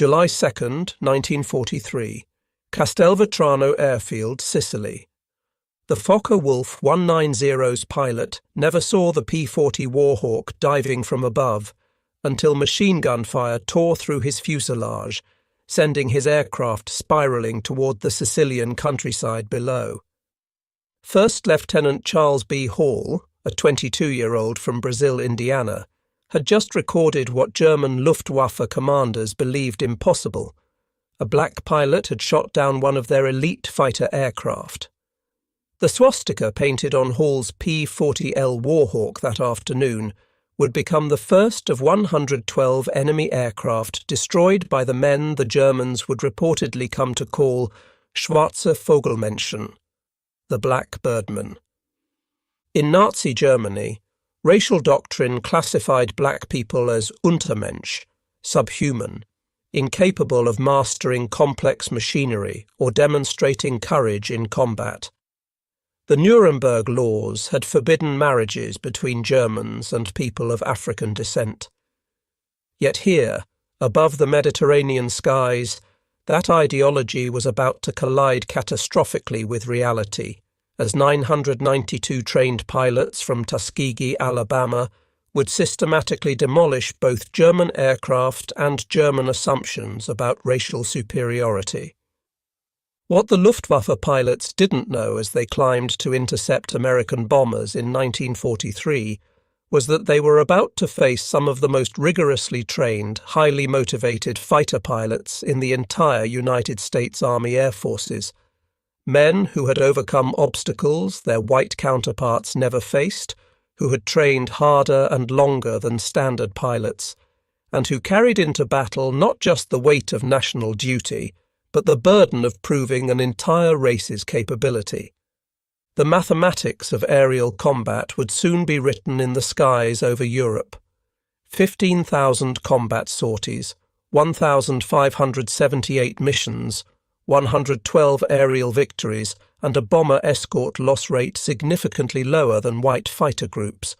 July 2nd, 1943, Castelvetrano Airfield, Sicily. The Fokker-Wulf 190's pilot never saw the P-40 Warhawk diving from above until machine gun fire tore through his fuselage, sending his aircraft spiralling toward the Sicilian countryside below. First Lieutenant Charles B. Hall, a 22-year-old from Brazil, Indiana, had just recorded what German Luftwaffe commanders believed impossible. A black pilot had shot down one of their elite fighter aircraft. The swastika painted on Hall's P-40L Warhawk that afternoon would become the first of 112 enemy aircraft destroyed by the men the Germans would reportedly come to call Schwarze Vogelmenschen, the Black Birdmen. In Nazi Germany, racial doctrine classified black people as Untermensch, subhuman, incapable of mastering complex machinery or demonstrating courage in combat. The Nuremberg laws had forbidden marriages between Germans and people of African descent. Yet here, above the Mediterranean skies, that ideology was about to collide catastrophically with reality, as 992 trained pilots from Tuskegee, Alabama, would systematically demolish both German aircraft and German assumptions about racial superiority. What the Luftwaffe pilots didn't know as they climbed to intercept American bombers in 1943 was that they were about to face some of the most rigorously trained, highly motivated fighter pilots in the entire United States Army Air Forces, men who had overcome obstacles their white counterparts never faced, who had trained harder and longer than standard pilots, and who carried into battle not just the weight of national duty, but the burden of proving an entire race's capability. The mathematics of aerial combat would soon be written in the skies over Europe. 15,000 combat sorties, 1,578 missions, 112 aerial victories, and a bomber escort loss rate significantly lower than white fighter groups.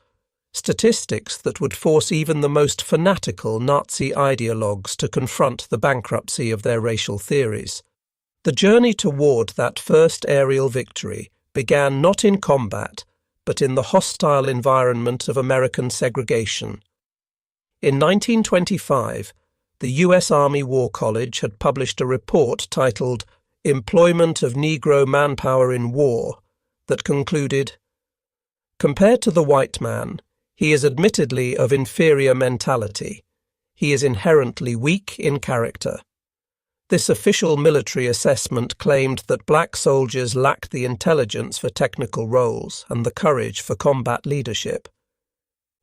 Statistics that would force even the most fanatical Nazi ideologues to confront the bankruptcy of their racial theories. The journey toward that first aerial victory began not in combat, but in the hostile environment of American segregation. In 1925, the U.S. Army War College had published a report titled Employment of Negro Manpower in War that concluded, "Compared to the white man, he is admittedly of inferior mentality. He is inherently weak in character." This official military assessment claimed that black soldiers lacked the intelligence for technical roles and the courage for combat leadership.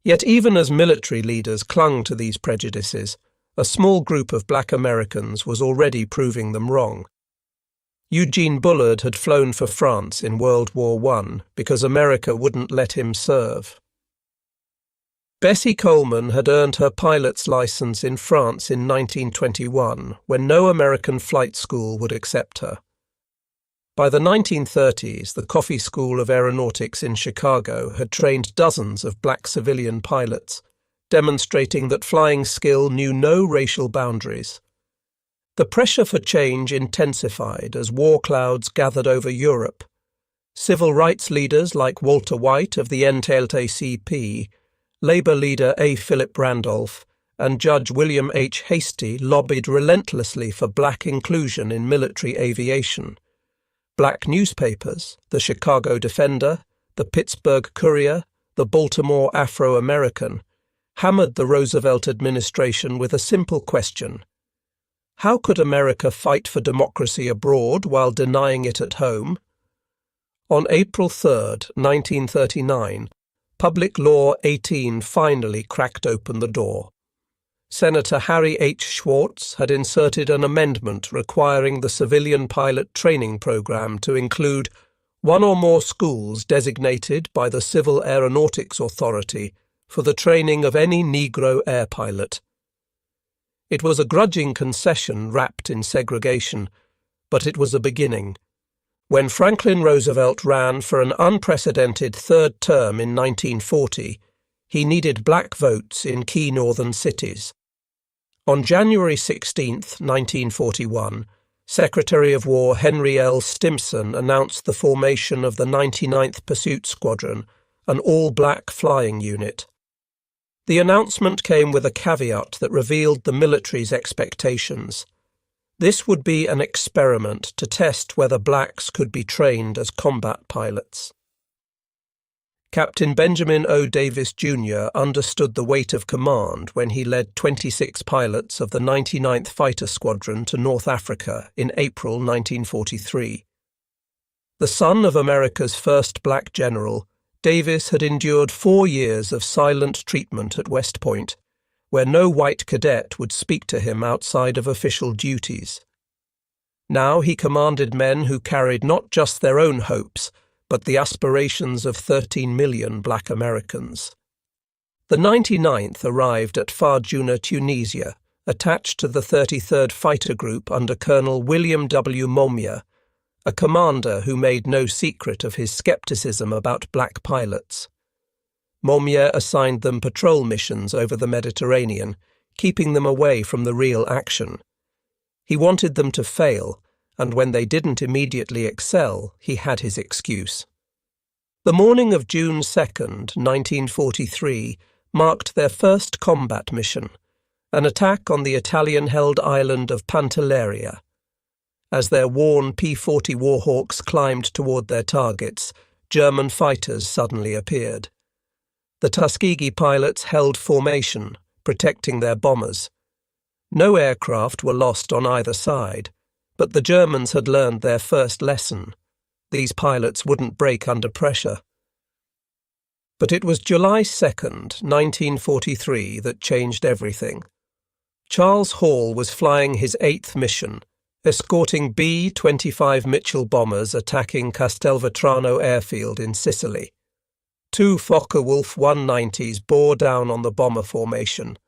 Yet even as military leaders clung to these prejudices, a small group of black Americans was already proving them wrong. Eugene Bullard had flown for France in World War I because America wouldn't let him serve. Bessie Coleman had earned her pilot's license in France in 1921, when no American flight school would accept her. By the 1930s, the Coffee School of Aeronautics in Chicago had trained dozens of black civilian pilots, demonstrating that flying skill knew no racial boundaries. The pressure for change intensified as war clouds gathered over Europe. Civil rights leaders like Walter White of the NAACP, Labour leader A. Philip Randolph, and Judge William H. Hastie lobbied relentlessly for black inclusion in military aviation. Black newspapers, the Chicago Defender, the Pittsburgh Courier, the Baltimore Afro-American, hammered the Roosevelt administration with a simple question: how could America fight for democracy abroad while denying it at home? On April 3, 1939, Public Law 18 finally cracked open the door. Senator Harry H. Schwartz had inserted an amendment requiring the civilian pilot training program to include one or more schools designated by the Civil Aeronautics Authority for the training of any Negro air pilot. It was a grudging concession wrapped in segregation, but it was a beginning. When Franklin Roosevelt ran for an unprecedented third term in 1940, he needed black votes in key northern cities. On January 16, 1941, Secretary of War Henry L. Stimson announced the formation of the 99th Pursuit Squadron, an all-black flying unit. The announcement came with a caveat that revealed the military's expectations. This would be an experiment to test whether blacks could be trained as combat pilots. Captain Benjamin O. Davis, Jr. understood the weight of command when he led 26 pilots of the 99th Fighter Squadron to North Africa in April 1943. The son of America's first black general, Davis had endured 4 years of silent treatment at West Point, where no white cadet would speak to him outside of official duties. Now he commanded men who carried not just their own hopes, but the aspirations of 13 million black Americans. The 99th arrived at Farjuna, Tunisia, attached to the 33rd Fighter Group under Colonel William W. Momia, a commander who made no secret of his skepticism about black pilots. Momia assigned them patrol missions over the Mediterranean, keeping them away from the real action. He wanted them to fail, and when they didn't immediately excel, he had his excuse. The morning of June 2, 1943, marked their first combat mission, an attack on the Italian-held island of Pantelleria. As their worn P-40 Warhawks climbed toward their targets, German fighters suddenly appeared. The Tuskegee pilots held formation, protecting their bombers. No aircraft were lost on either side, but the Germans had learned their first lesson. These pilots wouldn't break under pressure. But it was July 2, 1943, that changed everything. Charles Hall was flying his 8th mission, escorting B-25 Mitchell bombers attacking Castelvetrano airfield in Sicily. 2 Focke-Wulf 190s bore down on the bomber formation.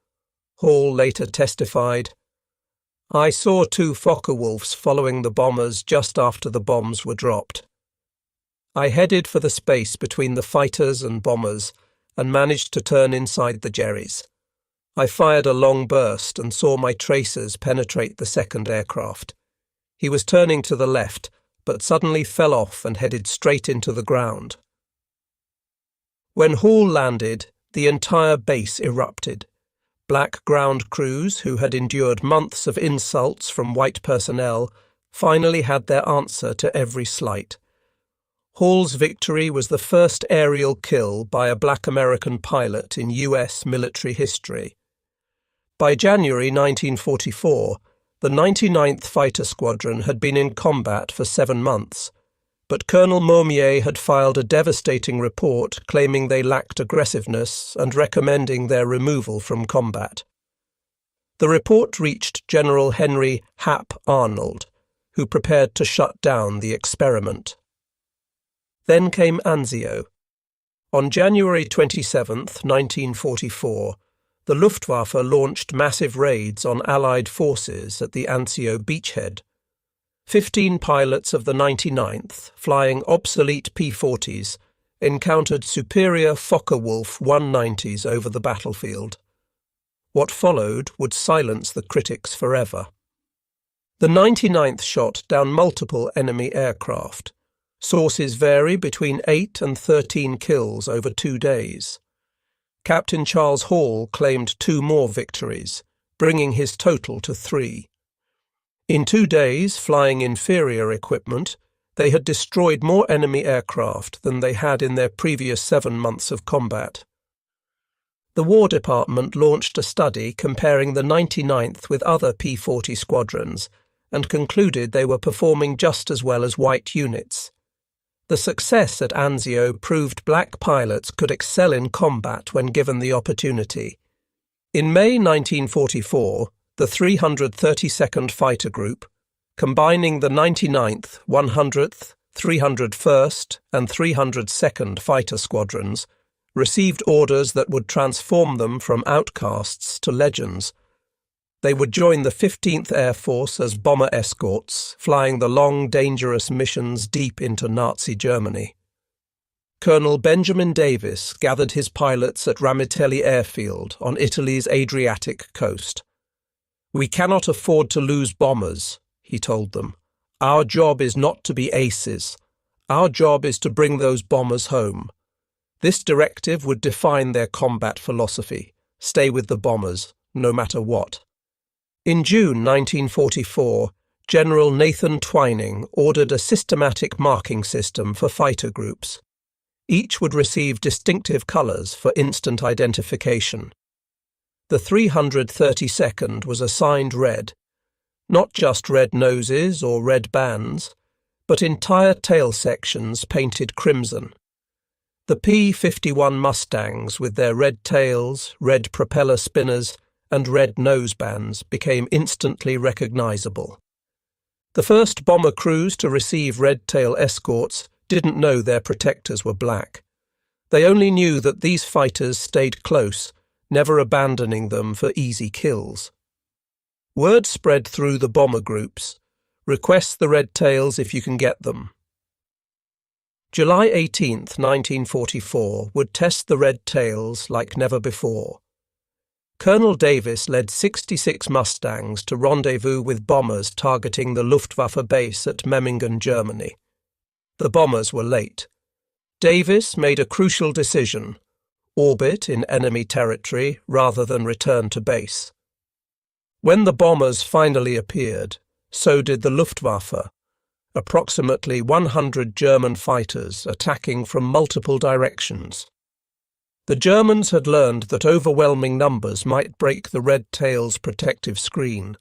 Hall later testified, "I saw 2 Focke-Wulfs following the bombers just after the bombs were dropped. I headed for the space between the fighters and bombers and managed to turn inside the Jerrys. I fired a long burst and saw my tracers penetrate the second aircraft. He was turning to the left, but suddenly fell off and headed straight into the ground." When Hall landed, the entire base erupted. Black ground crews, who had endured months of insults from white personnel, finally had their answer to every slight. Hall's victory was the first aerial kill by a black American pilot in U.S. military history. By January 1944, the 99th Fighter Squadron had been in combat for 7 months, but Colonel Momier had filed a devastating report claiming they lacked aggressiveness and recommending their removal from combat. The report reached General Henry Hap Arnold, who prepared to shut down the experiment. Then came Anzio. On January 27, 1944, the Luftwaffe launched massive raids on Allied forces at the Anzio beachhead. 15 pilots of the 99th, flying obsolete P-40s, encountered superior Focke-Wulf 190s over the battlefield. What followed would silence the critics forever. The 99th shot down multiple enemy aircraft. Sources vary between 8 and 13 kills over 2 days. Captain Charles Hall claimed 2 more victories, bringing his total to 3. In 2 days, flying inferior equipment, they had destroyed more enemy aircraft than they had in their previous 7 months of combat. The War Department launched a study comparing the 99th with other P-40 squadrons and concluded they were performing just as well as white units. The success at Anzio proved black pilots could excel in combat when given the opportunity. In May 1944, the 332nd Fighter Group, combining the 99th, 100th, 301st and 302nd Fighter Squadrons, received orders that would transform them from outcasts to legends. They would join the 15th Air Force as bomber escorts, flying the long, dangerous missions deep into Nazi Germany. Colonel Benjamin Davis gathered his pilots at Ramitelli Airfield on Italy's Adriatic coast. "We cannot afford to lose bombers," he told them. "Our job is not to be aces. Our job is to bring those bombers home." This directive would define their combat philosophy: stay with the bombers, no matter what. In June 1944, General Nathan Twining ordered a systematic marking system for fighter groups. Each would receive distinctive colours for instant identification. The 332nd was assigned red, not just red noses or red bands, but entire tail sections painted crimson. The P-51 Mustangs, with their red tails, red propeller spinners, and red nosebands, became instantly recognisable. The first bomber crews to receive red tail escorts didn't know their protectors were black. They only knew that these fighters stayed close, never abandoning them for easy kills. Word spread through the bomber groups: request the red tails if you can get them. July 18, 1944, would test the red tails like never before. Colonel Davis led 66 Mustangs to rendezvous with bombers targeting the Luftwaffe base at Memmingen, Germany. The bombers were late. Davis made a crucial decision: orbit in enemy territory rather than return to base. When the bombers finally appeared, so did the Luftwaffe, approximately 100 German fighters attacking from multiple directions. The Germans had learned that overwhelming numbers might break the red tail's protective screen.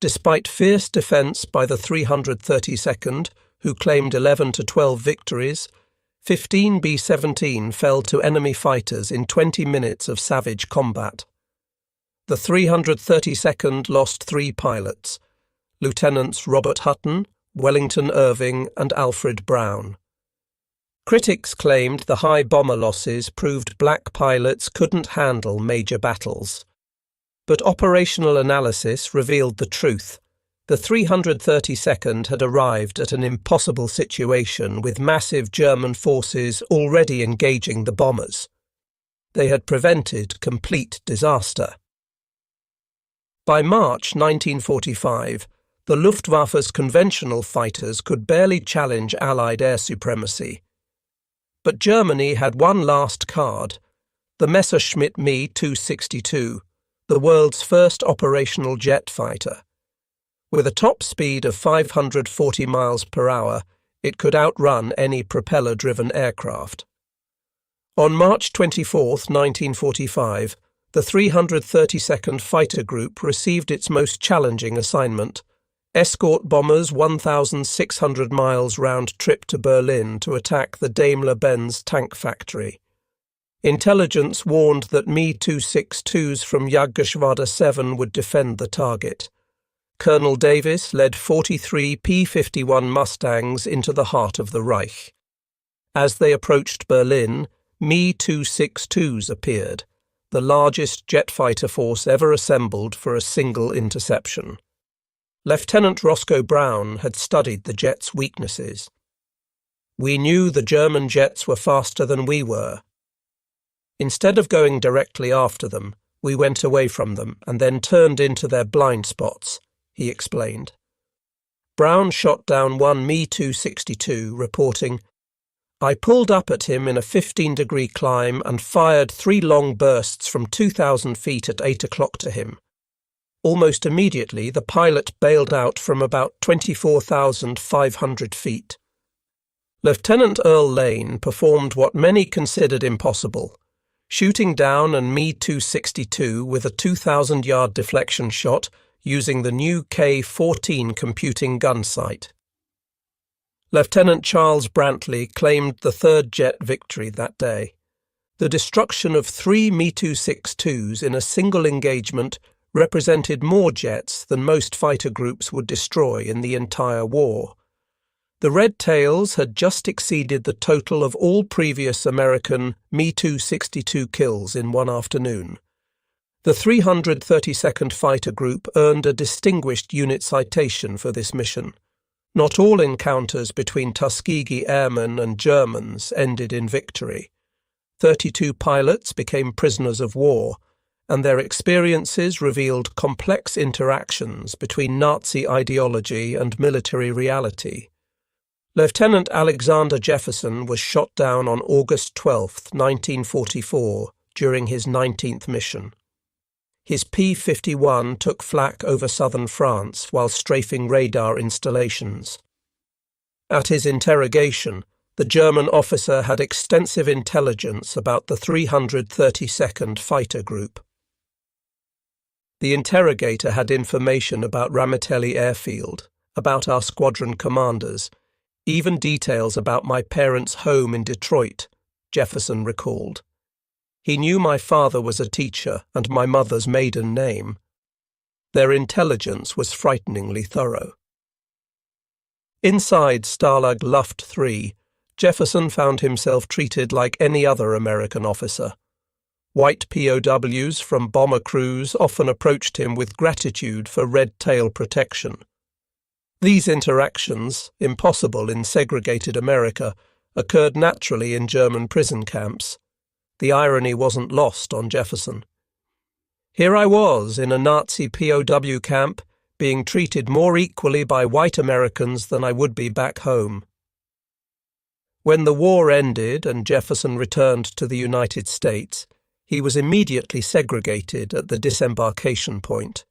Despite fierce defence by the 332nd, who claimed 11 to 12 victories, 15 B-17 fell to enemy fighters in 20 minutes of savage combat. The 332nd lost 3 pilots: Lieutenants Robert Hutton, Wellington Irving, and Alfred Brown. Critics claimed the high bomber losses proved black pilots couldn't handle major battles. But operational analysis revealed the truth. The 332nd had arrived at an impossible situation with massive German forces already engaging the bombers. They had prevented complete disaster. By March 1945, the Luftwaffe's conventional fighters could barely challenge Allied air supremacy. But Germany had one last card: the Messerschmitt Me 262, the world's first operational jet fighter. With a top speed of 540 miles per hour, it could outrun any propeller-driven aircraft. On March 24, 1945, the 332nd Fighter Group received its most challenging assignment: escort bombers 1,600 miles round trip to Berlin to attack the Daimler-Benz tank factory. Intelligence warned that Me-262s from Jagdgeschwader 7 would defend the target. Colonel Davis led 43 P-51 Mustangs into the heart of the Reich. As they approached Berlin, Me-262s appeared, the largest jet fighter force ever assembled for a single interception. Lieutenant Roscoe Brown had studied the jets' weaknesses. "We knew the German jets were faster than we were. Instead of going directly after them, we went away from them and then turned into their blind spots," he explained. Brown shot down one Me-262, reporting, "I pulled up at him in a 15-degree climb and fired 3 long bursts from 2,000 feet at 8 o'clock to him. Almost immediately, the pilot bailed out from about 24,500 feet." Lieutenant Earl Lane performed what many considered impossible, shooting down a Me-262 with a 2,000-yard deflection shot using the new K-14 computing gun sight. Lieutenant Charles Brantley claimed the third jet victory that day. The destruction of 3 Me-262s in a single engagement represented more jets than most fighter groups would destroy in the entire war. The Red Tails had just exceeded the total of all previous American Me-262 kills in one afternoon. The 332nd Fighter Group earned a distinguished unit citation for this mission. Not all encounters between Tuskegee Airmen and Germans ended in victory. 32 pilots became prisoners of war, and their experiences revealed complex interactions between Nazi ideology and military reality. Lieutenant Alexander Jefferson was shot down on August 12, 1944, during his 19th mission. His P-51 took flak over southern France while strafing radar installations. At his interrogation, the German officer had extensive intelligence about the 332nd Fighter Group. The interrogator had information about Ramitelli Airfield, about our squadron commanders, even details about my parents' home in Detroit, Jefferson recalled. He knew my father was a teacher and my mother's maiden name. Their intelligence was frighteningly thorough. Inside Stalag Luft 3, Jefferson found himself treated like any other American officer. White POWs from bomber crews often approached him with gratitude for red tail protection. These interactions, impossible in segregated America, occurred naturally in German prison camps. The irony wasn't lost on Jefferson. Here I was in a Nazi POW camp, being treated more equally by white Americans than I would be back home. When the war ended and Jefferson returned to the United States, he was immediately segregated at the disembarkation point.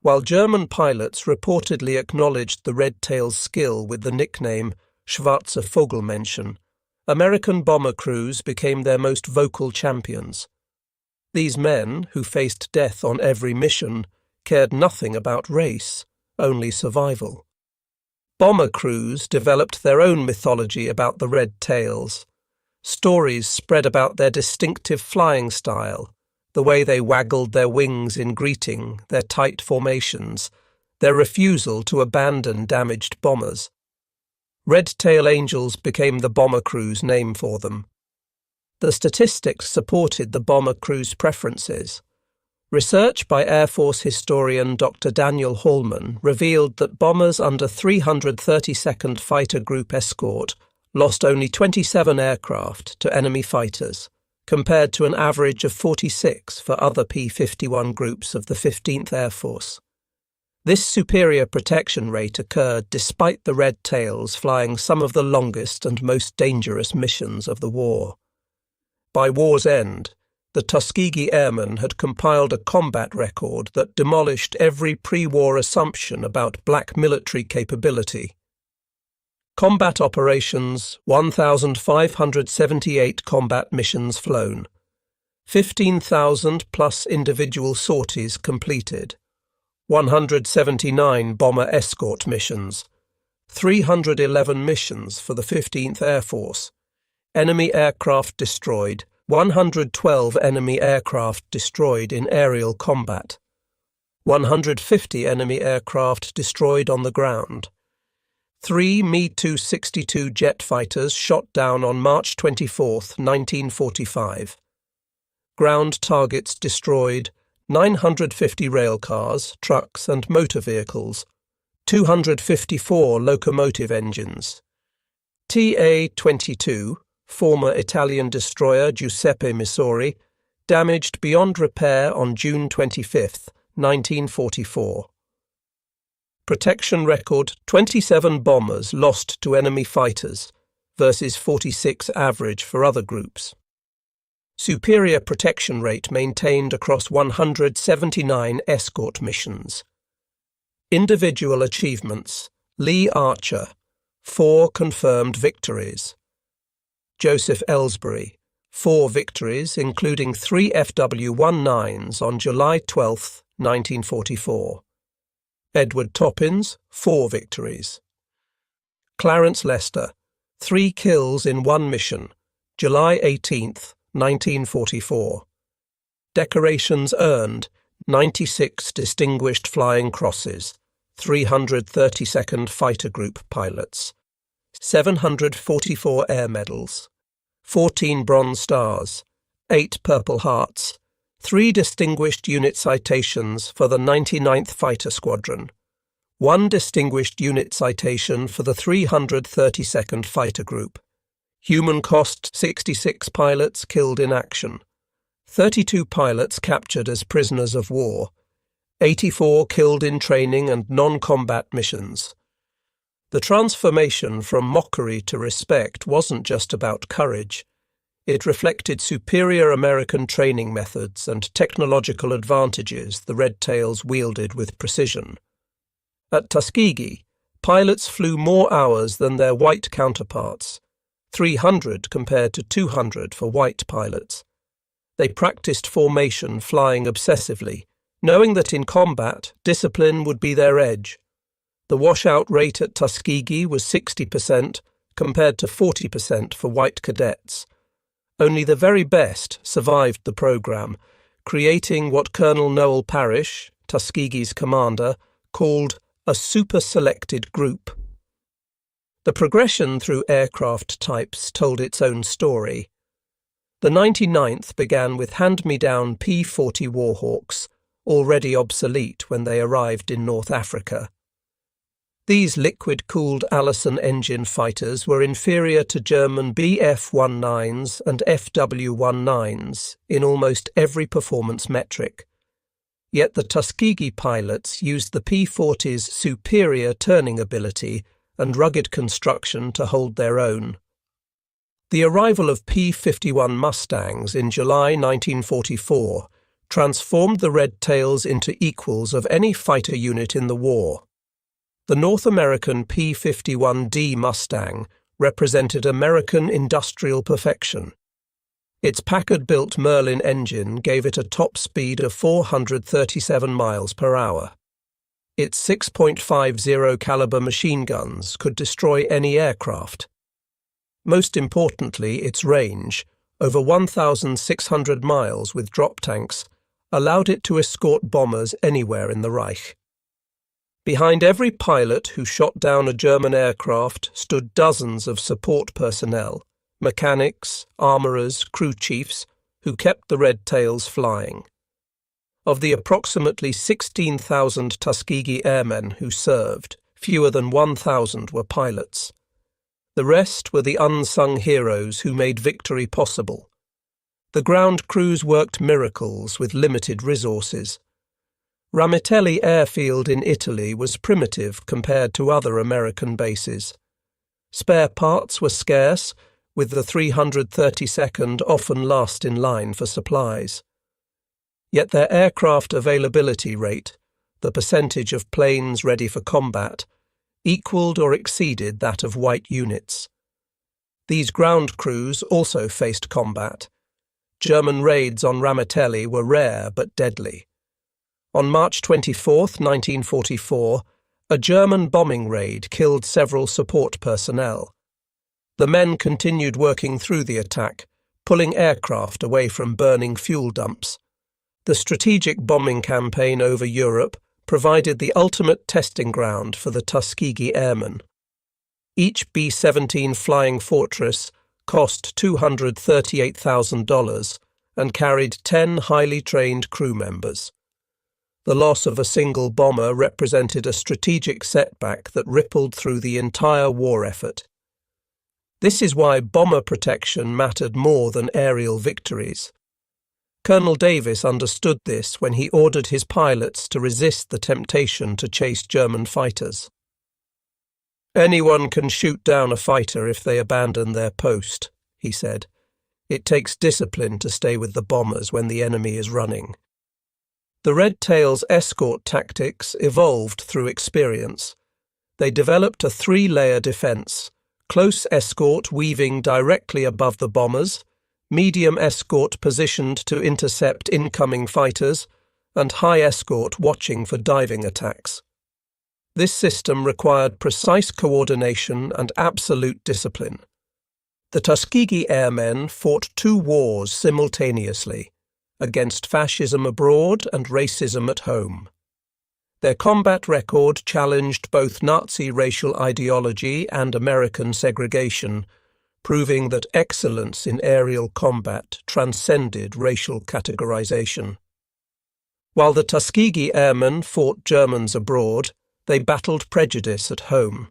While German pilots reportedly acknowledged the Red Tail's skill with the nickname Schwarze Vogelmännchen, American bomber crews became their most vocal champions. These men, who faced death on every mission, cared nothing about race, only survival. Bomber crews developed their own mythology about the Red Tails. Stories spread about their distinctive flying style, the way they waggled their wings in greeting, their tight formations, their refusal to abandon damaged bombers. Red Tail Angels became the bomber crew's name for them. The statistics supported the bomber crew's preferences. Research by Air Force historian Dr. Daniel Hallman revealed that bombers under 332nd Fighter Group escort lost only 27 aircraft to enemy fighters, compared to an average of 46 for other P-51 groups of the 15th Air Force. This superior protection rate occurred despite the Red Tails flying some of the longest and most dangerous missions of the war. By war's end, the Tuskegee Airmen had compiled a combat record that demolished every pre-war assumption about black military capability. Combat operations: 1,578 combat missions flown, 15,000 plus individual sorties completed, 179 bomber escort missions, 311 missions for the 15th Air Force, enemy aircraft destroyed, 112 enemy aircraft destroyed in aerial combat, 150 enemy aircraft destroyed on the ground, 3 Me-262 jet fighters shot down on March 24, 1945. Ground targets destroyed: 950 railcars, trucks and motor vehicles, 254 locomotive engines. TA-22, former Italian destroyer Giuseppe Missori, damaged beyond repair on June 25, 1944. Protection record: 27 bombers lost to enemy fighters, versus 46 average for other groups. Superior protection rate maintained across 179 escort missions. Individual achievements: Lee Archer, 4 confirmed victories. Joseph Ellsbury, 4 victories, including 3 FW-19s on July 12, 1944. Edward Toppins, 4 victories. Clarence Lester, 3 kills in 1 mission, July 18, 1944. Decorations earned: 96 Distinguished Flying Crosses, 332nd Fighter Group pilots, 744 Air Medals, 14 Bronze Stars, 8 Purple Hearts, 3 Distinguished Unit Citations for the 99th Fighter Squadron, 1 Distinguished Unit Citation for the 332nd Fighter Group. Human cost: 66 pilots killed in action, 32 pilots captured as prisoners of war, 84 killed in training and non-combat missions. The transformation from mockery to respect wasn't just about courage. It reflected superior American training methods and technological advantages the Red Tails wielded with precision. At Tuskegee, pilots flew more hours than their white counterparts, 300 compared to 200 for white pilots. They practiced formation flying obsessively, knowing that in combat, discipline would be their edge. The washout rate at Tuskegee was 60% compared to 40% for white cadets. Only the very best survived the program, creating what Colonel Noel Parrish, Tuskegee's commander, called a super-selected group. The progression through aircraft types told its own story. The 99th began with hand-me-down P-40 Warhawks, already obsolete when they arrived in North Africa. These liquid-cooled Allison engine fighters were inferior to German Bf-19s and FW-19s in almost every performance metric. Yet the Tuskegee pilots used the P-40's superior turning ability and rugged construction to hold their own. The arrival of P-51 Mustangs in July 1944 transformed the Red Tails into equals of any fighter unit in the war. The North American P-51D Mustang represented American industrial perfection. Its Packard-built Merlin engine gave it a top speed of 437 miles per hour. Its 6.50 caliber machine guns could destroy any aircraft. Most importantly, its range, over 1,600 miles with drop tanks, allowed it to escort bombers anywhere in the Reich. Behind every pilot who shot down a German aircraft stood dozens of support personnel, mechanics, armourers, crew chiefs, who kept the Red Tails flying. Of the approximately 16,000 Tuskegee Airmen who served, fewer than 1,000 were pilots. The rest were the unsung heroes who made victory possible. The ground crews worked miracles with limited resources. Ramitelli Airfield in Italy was primitive compared to other American bases. Spare parts were scarce, with the 332nd often last in line for supplies. Yet their aircraft availability rate, the percentage of planes ready for combat, equaled or exceeded that of white units. These ground crews also faced combat. German raids on Ramitelli were rare but deadly. On March 24, 1944, a German bombing raid killed several support personnel. The men continued working through the attack, pulling aircraft away from burning fuel dumps. The strategic bombing campaign over Europe provided the ultimate testing ground for the Tuskegee Airmen. Each B-17 Flying Fortress cost $238,000 and carried 10 highly trained crew members. The loss of a single bomber represented a strategic setback that rippled through the entire war effort. This is why bomber protection mattered more than aerial victories. Colonel Davis understood this when he ordered his pilots to resist the temptation to chase German fighters. "Anyone can shoot down a fighter if they abandon their post," he said. "It takes discipline to stay with the bombers when the enemy is running." The Red Tails' escort tactics evolved through experience. They developed a three-layer defense: close escort weaving directly above the bombers, medium escort positioned to intercept incoming fighters, and high escort watching for diving attacks. This system required precise coordination and absolute discipline. The Tuskegee Airmen fought two wars simultaneously, against fascism abroad and racism at home. Their combat record challenged both Nazi racial ideology and American segregation, proving that excellence in aerial combat transcended racial categorization. While the Tuskegee Airmen fought Germans abroad, they battled prejudice at home.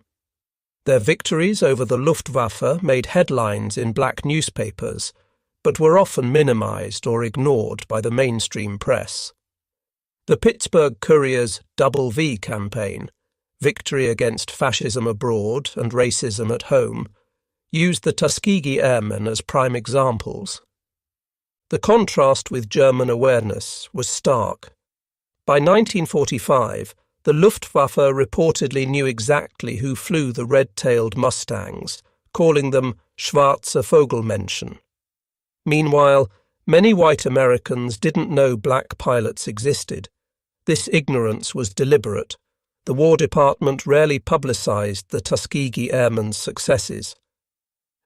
Their victories over the Luftwaffe made headlines in black newspapers, but were often minimized or ignored by the mainstream press. The Pittsburgh Courier's Double V campaign, Victory Against Fascism Abroad and Racism at Home, used the Tuskegee Airmen as prime examples. The contrast with German awareness was stark. By 1945, the Luftwaffe reportedly knew exactly who flew the red-tailed Mustangs, calling them Schwarze Vogelmenschen. Meanwhile, many white Americans didn't know black pilots existed. This ignorance was deliberate. The War Department rarely publicized the Tuskegee Airmen's successes.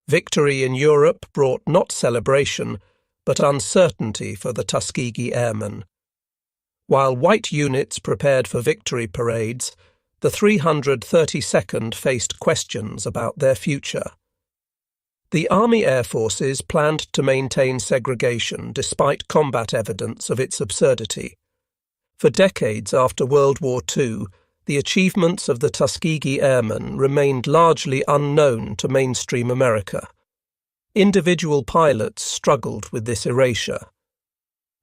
Victory in Europe brought not celebration, but uncertainty for the Tuskegee Airmen. While white units prepared for victory parades, the 332nd faced questions about their future. The Army Air Forces planned to maintain segregation despite combat evidence of its absurdity. For decades after World War II, the achievements of the Tuskegee Airmen remained largely unknown to mainstream America. Individual pilots struggled with this erasure.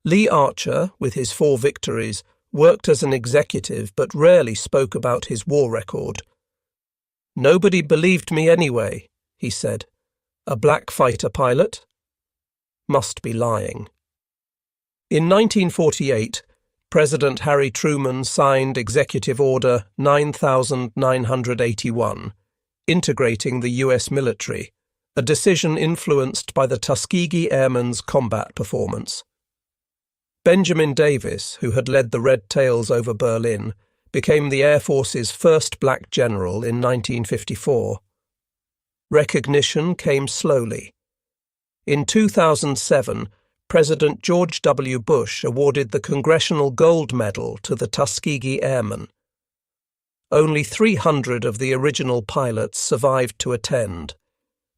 Lee Archer, with his 4 victories, worked as an executive but rarely spoke about his war record. "Nobody believed me anyway," he said. "A black fighter pilot? Must be lying." In 1948, President Harry Truman signed Executive Order 9981, integrating the U.S. military, a decision influenced by the Tuskegee Airmen's combat performance. Benjamin Davis, who had led the Red Tails over Berlin, became the Air Force's first black general in 1954. Recognition came slowly. In 2007, President George W. Bush awarded the Congressional Gold Medal to the Tuskegee Airmen. Only 300 of the original pilots survived to attend.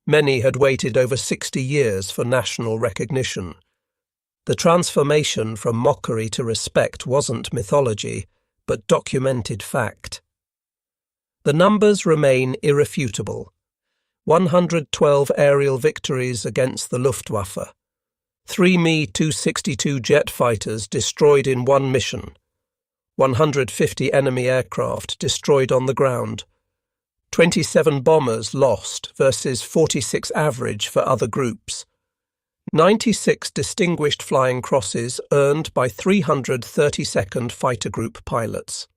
Many had waited over 60 years for national recognition. The transformation from mockery to respect wasn't mythology, but documented fact. The numbers remain irrefutable. 112 aerial victories against the Luftwaffe. 3 Me-262 jet fighters destroyed in one mission. 150 enemy aircraft destroyed on the ground. 27 bombers lost versus 46 average for other groups. 96 Distinguished Flying Crosses earned by 332nd Fighter Group pilots.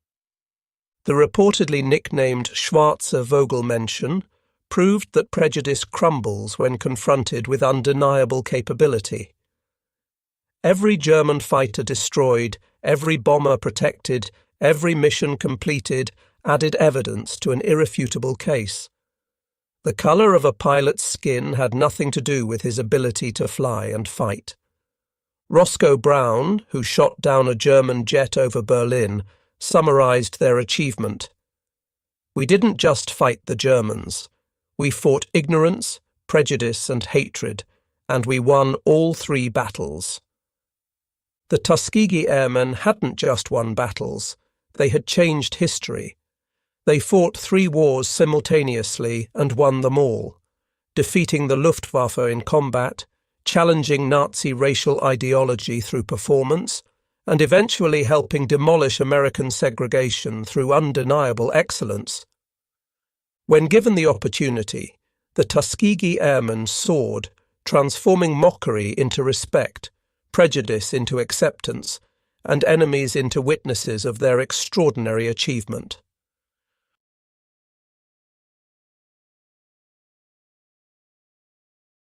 The reportedly nicknamed Schwarze Vogelmenschen proved that prejudice crumbles when confronted with undeniable capability. Every German fighter destroyed, every bomber protected, every mission completed added evidence to an irrefutable case. The colour of a pilot's skin had nothing to do with his ability to fly and fight. Roscoe Brown, who shot down a German jet over Berlin, summarised their achievement. "We didn't just fight the Germans. We fought ignorance, prejudice and hatred, and we won all 3 battles." The Tuskegee Airmen hadn't just won battles, they had changed history. They fought 3 wars simultaneously and won them all, defeating the Luftwaffe in combat, challenging Nazi racial ideology through performance, and eventually helping demolish American segregation through undeniable excellence. When given the opportunity, the Tuskegee Airmen soared, transforming mockery into respect, prejudice into acceptance, and enemies into witnesses of their extraordinary achievement.